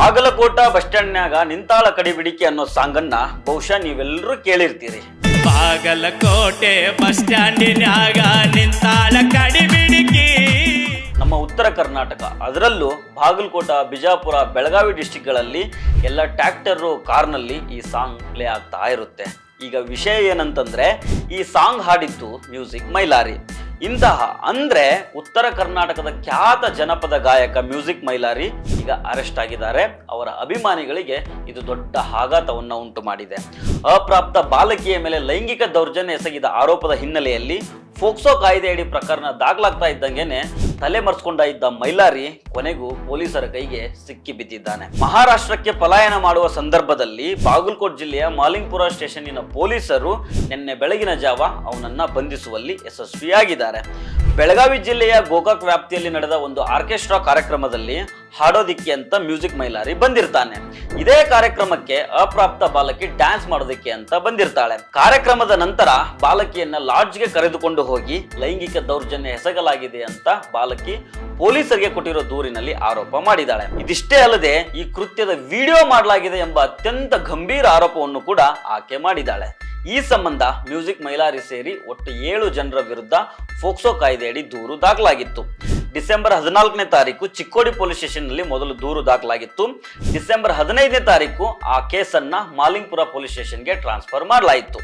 Bagalkot bus ಸ್ಟ್ಯಾಂಡ್ನ್ಯಾಗ ನಿಂತಾಳ ಕಡಿಬಿಡಿಕೆ ಅನ್ನೋ ಸಾಂಗನ್ನ ಬಹುಶಃ ನೀವೆಲ್ಲರೂ ಕೇಳಿರ್ತೀರಿ. ಬಾಗಲಕೋಟೆ ಬಸ್ ಸ್ಟ್ಯಾಂಡಿನ್ಯಾಗ ನಿಂತಾಳ ಕಡಿಬಿಡಿಕೆ. ನಮ್ಮ ಉತ್ತರ ಕರ್ನಾಟಕ ಅದರಲ್ಲೂ ಬಾಗಲಕೋಟ, ಬಿಜಾಪುರ, ಬೆಳಗಾವಿ ಡಿಸ್ಟಿಕ್ಗಳಲ್ಲಿ ಎಲ್ಲ ಟ್ರ್ಯಾಕ್ಟರು, ಕಾರ್ನಲ್ಲಿ ಈ ಸಾಂಗ್ ಪ್ಲೇ ಆಗ್ತಾ ಇರುತ್ತೆ. ಈಗ ವಿಷಯ ಏನಂತಂದ್ರೆ ಈ ಸಾಂಗ್ ಹಾಡಿದ್ದು ಮ್ಯೂಸಿಕ್ ಮೈಲಾರಿ. ಇಂತಹ ಅಂದ್ರೆ ಉತ್ತರ ಕರ್ನಾಟಕದ ಖ್ಯಾತ ಜನಪದ ಗಾಯಕ ಮ್ಯೂಸಿಕ್ ಮೈಲಾರಿ ಈಗ ಅರೆಸ್ಟ್ ಆಗಿದ್ದಾರೆ. ಅವರ ಅಭಿಮಾನಿಗಳಿಗೆ ಇದು ದೊಡ್ಡ ಆಘಾತವನ್ನು ಉಂಟು ಮಾಡಿದೆ. ಅಪ್ರಾಪ್ತ ಬಾಲಕಿಯ ಮೇಲೆ ಲೈಂಗಿಕ ದೌರ್ಜನ್ಯ ಎಸಗಿದ ಆರೋಪದ ಹಿನ್ನೆಲೆಯಲ್ಲಿ ಫೋಕ್ಸೋ ಕಾಯ್ದೆಯಡಿ ಪ್ರಕರಣ ದಾಖಲಾಗ್ತಾ ಇದ್ದಂಗೆನೆ ತಲೆ ಮರೆಸ್ಕೊಂಡ ಇದ್ದ ಮೈಲಾರಿ ಕೊನೆಗೂ ಪೊಲೀಸರ ಕೈಗೆ ಸಿಕ್ಕಿ ಬಿದ್ದಿದ್ದಾನೆ. ಮಹಾರಾಷ್ಟ್ರಕ್ಕೆ ಪಲಾಯನ ಮಾಡುವ ಸಂದರ್ಭದಲ್ಲಿ ಬಾಗಲಕೋಟ್ ಜಿಲ್ಲೆಯ ಮಾಲಿಂಗ್ಪುರ ಸ್ಟೇಷನ್ನಿನ ಪೊಲೀಸರು ನಿನ್ನೆ ಬೆಳಗಿನ ಜಾವ ಅವನನ್ನ ಬಂಧಿಸುವಲ್ಲಿ ಯಶಸ್ವಿಯಾಗಿದ್ದಾರೆ. ಬೆಳಗಾವಿ ಜಿಲ್ಲೆಯ ಗೋಕಾಕ್ ವ್ಯಾಪ್ತಿಯಲ್ಲಿ ನಡೆದ ಒಂದು ಆರ್ಕೆಸ್ಟ್ರಾ ಕಾರ್ಯಕ್ರಮದಲ್ಲಿ ಹಾಡೋದಿಕ್ಕೆ ಅಂತ ಮ್ಯೂಸಿಕ್ ಮೈಲಾರಿ ಬಂದಿರ್ತಾನೆ. ಇದೇ ಕಾರ್ಯಕ್ರಮಕ್ಕೆ ಅಪ್ರಾಪ್ತ ಬಾಲಕಿ ಡ್ಯಾನ್ಸ್ ಮಾಡೋದಿಕ್ಕೆ ಅಂತ ಬಂದಿರ್ತಾಳೆ. ಕಾರ್ಯಕ್ರಮದ ನಂತರ ಬಾಲಕಿಯನ್ನ ಲಾಡ್ಜ್ಗೆ ಕರೆದುಕೊಂಡು ಹೋಗಿ ಲೈಂಗಿಕ ದೌರ್ಜನ್ಯ ಎಸಗಲಾಗಿದೆ ಅಂತ ಬಾಲಕಿ ಪೊಲೀಸರಿಗೆ ಕೊಟ್ಟಿರೋ ದೂರಿನಲ್ಲಿ ಆರೋಪ ಮಾಡಿದ್ದಾಳೆ. ಇದಿಷ್ಟೇ ಅಲ್ಲದೆ ಈ ಕೃತ್ಯದ ವಿಡಿಯೋ ಮಾಡಲಾಗಿದೆ ಎಂಬ ಅತ್ಯಂತ ಗಂಭೀರ ಆರೋಪವನ್ನು ಕೂಡ ಆಕೆ ಮಾಡಿದ್ದಾಳೆ. ಈ ಸಂಬಂಧ ಮ್ಯೂಸಿಕ್ ಮೈಲಾರಿ ಸೇರಿ ಒಟ್ಟು 7 ಜನರ ವಿರುದ್ಧ ಫೋಕ್ಸೋ ಕಾಯ್ದೆಯಡಿ ದೂರು ದಾಖಲಾಗಿತ್ತು. ಡಿಸೆಂಬರ್ 14ನೇ ತಾರೀಕು ಚಿಕ್ಕೋಡಿ ಪೊಲೀಸ್ ಸ್ಟೇಷನ್ನಲ್ಲಿ ಮೊದಲು ದೂರು ದಾಖಲಾಗಿತ್ತು. ಡಿಸೆಂಬರ್ 15ನೇ ತಾರೀಕು ಆ ಕೇಸನ್ನ ಮಾಲಿಂಗ್ಪುರ ಪೊಲೀಸ್ ಸ್ಟೇಷನ್ಗೆ ಟ್ರಾನ್ಸ್ಫರ್ ಮಾಡಲಾಯಿತು.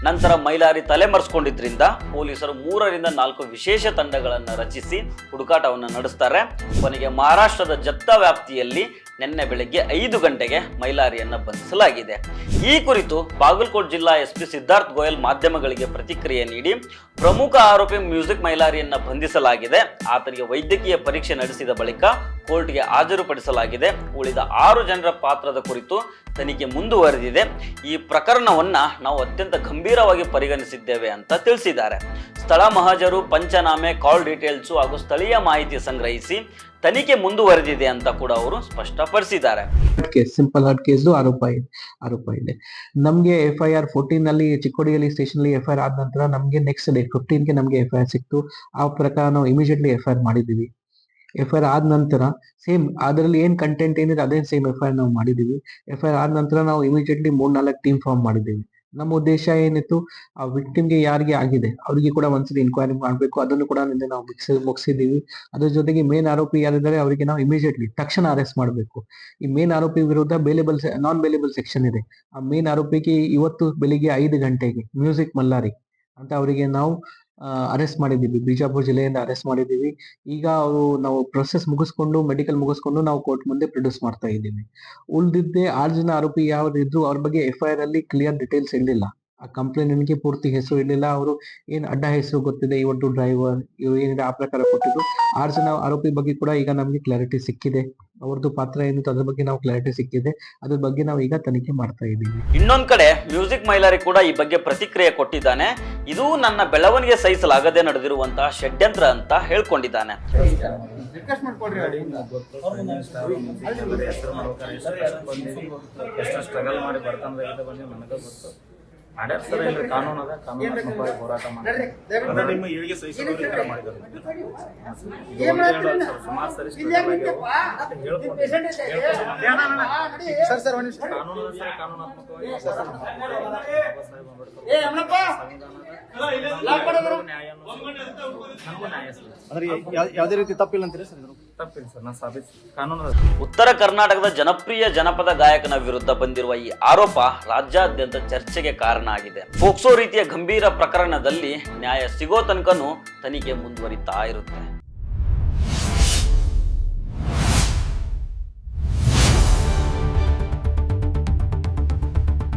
ನಂತರ ಮೈಲಾರಿ ತಲೆಮರೆಸ್ಕೊಂಡಿದ್ರಿಂದ ಪೊಲೀಸರು 3 ರಿಂದ 4 ವಿಶೇಷ ತಂಡಗಳನ್ನು ರಚಿಸಿ ಹುಡುಕಾಟವನ್ನು ನಡೆಸ್ತಾರೆ. ಕೊನೆಗೆ ಮಹಾರಾಷ್ಟ್ರದ ಜತ್ತಾ ವ್ಯಾಪ್ತಿಯಲ್ಲಿ ನಿನ್ನೆ ಬೆಳಗ್ಗೆ 5 ಗಂಟೆಗೆ ಮೈಲಾರಿಯನ್ನ ಬಂಧಿಸಲಾಗಿದೆ. ಈ ಕುರಿತು ಬಾಗಲಕೋಟ್ ಜಿಲ್ಲಾ ಎಸ್ಪಿ ಸಿದ್ಧಾರ್ಥ್ ಗೋಯಲ್ ಮಾಧ್ಯಮಗಳಿಗೆ ಪ್ರತಿಕ್ರಿಯೆ ನೀಡಿ, ಪ್ರಮುಖ ಆರೋಪಿ ಮ್ಯೂಸಿಕ್ ಮೈಲಾರಿಯನ್ನ ಬಂಧಿಸಲಾಗಿದೆ. ಆತನಿಗೆ ವೈದ್ಯಕೀಯ ಪರೀಕ್ಷೆ ನಡೆಸಿದ ಬಳಿಕ ಕೋರ್ಟ್ಗೆ ಹಾಜರುಪಡಿಸಲಾಗಿದೆ. ಉಳಿದ 6 ಜನರ ಪಾತ್ರದ ಕುರಿತು ತನಿಖೆ ಮುಂದುವರೆದಿದೆ. ಈ ಪ್ರಕರಣವನ್ನ ನಾವು ಅತ್ಯಂತ ಗಂಭೀರವಾಗಿ ಪರಿಗಣಿಸಿದ್ದೇವೆ ಅಂತ ತಿಳಿಸಿದ್ದಾರೆ. ಸ್ಥಳ ಮಹಜರು, ಪಂಚನಾಮೆ, ಕಾಲ್ ಡೀಟೇಲ್ಸ್ ಹಾಗೂ ಸ್ಥಳೀಯ ಮಾಹಿತಿ ಸಂಗ್ರಹಿಸಿ ತನಿಖೆ ಮುಂದುವರೆದಿದೆ ಅಂತ ಕೂಡ ಅವರು ಸ್ಪಷ್ಟಪಡಿಸಿದ್ದಾರೆ. ಸಿಂಪಲ್ ಹಾರ್ಟ್ ಕೇಸ್ ಆರೋಪ ಇದೆ. ನಮ್ಗೆ FIR 14 ನಲ್ಲಿ ಚಿಕ್ಕೋಡಿಯಲ್ಲಿ ಸ್ಟೇಷನ್ ಅಲ್ಲಿ FIR ಆದ ನಂತರ ನಮ್ಗೆ ನೆಕ್ಸ್ಟ್ ಡೇ 15ಗೆ ನಮ್ಗೆ FIR ಸಿಕ್ತು. ಆ ಪ್ರಕಾರ ನಾವು ಇಮಿಡಿಯೇಟ್ಲಿ FIR ಮಾಡಿದೀವಿ. FIR ಆದ ನಂತರ ಸೇಮ್ ಅದರಲ್ಲಿ ಏನ್ ಕಂಟೆಂಟ್ ಏನಿದೆ ಅದೇ ಸೇಮ್ FIR ನಾವು ಮಾಡಿದೀವಿ. FIR ಆದ ನಂತರ ನಾವು ಇಮಿಡಿಯೇಟ್ಲಿ 3-4 ಟೀಮ್ ಫಾರ್ಮ್ ಮಾಡಿದ್ದೀವಿ. ನಮ್ಮ ಉದ್ದೇಶ ಏನಿತ್ತು, ಆ ವಿಕ್ಟಿಮ್ಗೆ ಯಾರಿಗೆ ಆಗಿದೆ ಅವರಿಗೆ ಕೂಡ ಒಂದ್ಸತಿ ಇನ್ಕ್ವೈರಿ ಮಾಡಬೇಕು. ಅದನ್ನು ಕೂಡ ನಿನ್ನೆ ನಾವು ಮುಗಿಸಿದ್ದೀವಿ. ಅದ್ರ ಜೊತೆಗೆ ಮೇನ್ ಆರೋಪಿ ಯಾರಿದ್ದಾರೆ ಅವರಿಗೆ ನಾವು ಇಮಿಡಿಯೇಟ್ಲಿ ತಕ್ಷಣ ಅರೆಸ್ಟ್ ಮಾಡಬೇಕು. ಈ ಮೇನ್ ಆರೋಪಿ ವಿರುದ್ಧ ನಾನ್ ಬೇಲೇಬಲ್ ಸೆಕ್ಷನ್ ಇದೆ. ಆ ಮೇನ್ ಆರೋಪಿಗೆ ಇವತ್ತು ಬೆಳಿಗ್ಗೆ 5 ಗಂಟೆಗೆ ಮ್ಯೂಸಿಕ್ ಮಲ್ಲಾರಿ ಅಂತ ಅವರಿಗೆ ನಾವು ಅರೆಸ್ಟ್ ಮಾಡಿದ್ದೀವಿ. ಬಿಜಾಪುರ ಜಿಲ್ಲೆಯಿಂದ ಅರೆಸ್ಟ್ ಮಾಡಿದ್ದೀವಿ. ಈಗ ನಾವು ಪ್ರೊಸೆಸ್ ಮುಗಿಸ್ಕೊಂಡು ಮೆಡಿಕಲ್ ಮುಗಿಸ್ಕೊಂಡು ನಾವು ಕೋರ್ಟ್ ಮುಂದೆ ಪ್ರೊಡ್ಯೂಸ್ ಮಾಡ್ತಾ ಇದ್ದೀವಿ. ಉಳಿದಿದ್ದೆ 6 ಜನ ಆರೋಪಿ ಯಾವ್ದು ಇದ್ರು ಅವ್ರ ಬಗ್ಗೆ FIR ಅಲ್ಲಿ ಕ್ಲಿಯರ್ ಡೀಟೇಲ್ಸ್ ಇರಲಿಲ್ಲ. ಆ ಕಂಪ್ಲೇಂಟ್ಗೆ ಪೂರ್ತಿ ಹೆಸರು ಇರಲಿಲ್ಲ. ಅವರು ಏನ್ ಅಡ್ಡ ಹೆಸರು ಗೊತ್ತಿದೆ, ಇವತ್ತು ಡ್ರೈವರ್ ಇವ್ರು ಏನಿದೆ ಆ ಪ್ರಕಾರ ಕೊಟ್ಟಿದ್ರು. 6 ಜನ ಆರೋಪಿ ಬಗ್ಗೆ ಕೂಡ ಈಗ ನಮ್ಗೆ ಕ್ಲಾರಿಟಿ ಸಿಕ್ಕಿದೆ. ಅವ್ರದ್ದು ಪಾತ್ರ ಏನಿತ್ತು ಅದ್ರ ಬಗ್ಗೆ ನಾವು ಕ್ಲಾರಿಟಿ ಸಿಕ್ಕಿದೆ. ಅದ್ರ ಬಗ್ಗೆ ನಾವು ಈಗ ತನಿಖೆ ಮಾಡ್ತಾ ಇದ್ದೀವಿ. ಇನ್ನೊಂದ್ ಕಡೆ ಮ್ಯೂಸಿಕ್ ಮೈಲಾರಿ ಕೂಡ ಈ ಬಗ್ಗೆ ಪ್ರತಿಕ್ರಿಯೆ ಕೊಟ್ಟಿದ್ದಾನೆ. ಇದು ನನ್ನ ಬೆಳವಣಿಗೆ ಸಹಿಸಲಾಗದೆ ನಡೆದಿರುವಂತಹ ಷಡ್ಯಂತ್ರ ಅಂತ ಹೇಳ್ಕೊಂಡಿದ್ದಾನೆ. ಸ್ಟ್ರಗಲ್ ಮಾಡಿ ಬರ್ತಾನೆ ನನಗೆ ಗೊತ್ತು. ಮಾಡ್ಯಾರ ಸರ್, ಏನ್ರಿ ಕಾನೂನು ಅದ, ಕಾನೂನಾತ್ಮಕವಾಗಿ ಹೋರಾಟ ಮಾಡ್ತಾರೆ. ನಿಮ್ಮ ಏಳಿಗೆ ಸಹಿಸೋರು ಈ ಥರ ಮಾಡಿದ್ದಾರೆ. ಸುಮಾರು ಸರಿ ಯಾವುದೇ ರೀತಿ ತಪ್ಪಿಲ್ಲ ಅಂತೀರಿ ಸರ್? ತಪ್ಪಿಲ್ಲ ಸರ್, ನಾನು ಸಾಬೀತು ಕಾನೂನು. ಉತ್ತರ ಕರ್ನಾಟಕದ ಜನಪ್ರಿಯ ಜನಪದ ಗಾಯಕನ ವಿರುದ್ಧ ಬಂದಿರುವ ಈ ಆರೋಪ ರಾಜ್ಯಾದ್ಯಂತ ಚರ್ಚೆಗೆ ಕಾರಣ ಆಗಿದೆ. ಫೋಕ್ಸೋ ರೀತಿಯ ಗಂಭೀರ ಪ್ರಕರಣದಲ್ಲಿ ನ್ಯಾಯ ಸಿಗೋ ತನಕನೂ ತನಿಖೆ ಮುಂದುವರಿತಾ ಇರುತ್ತೆ.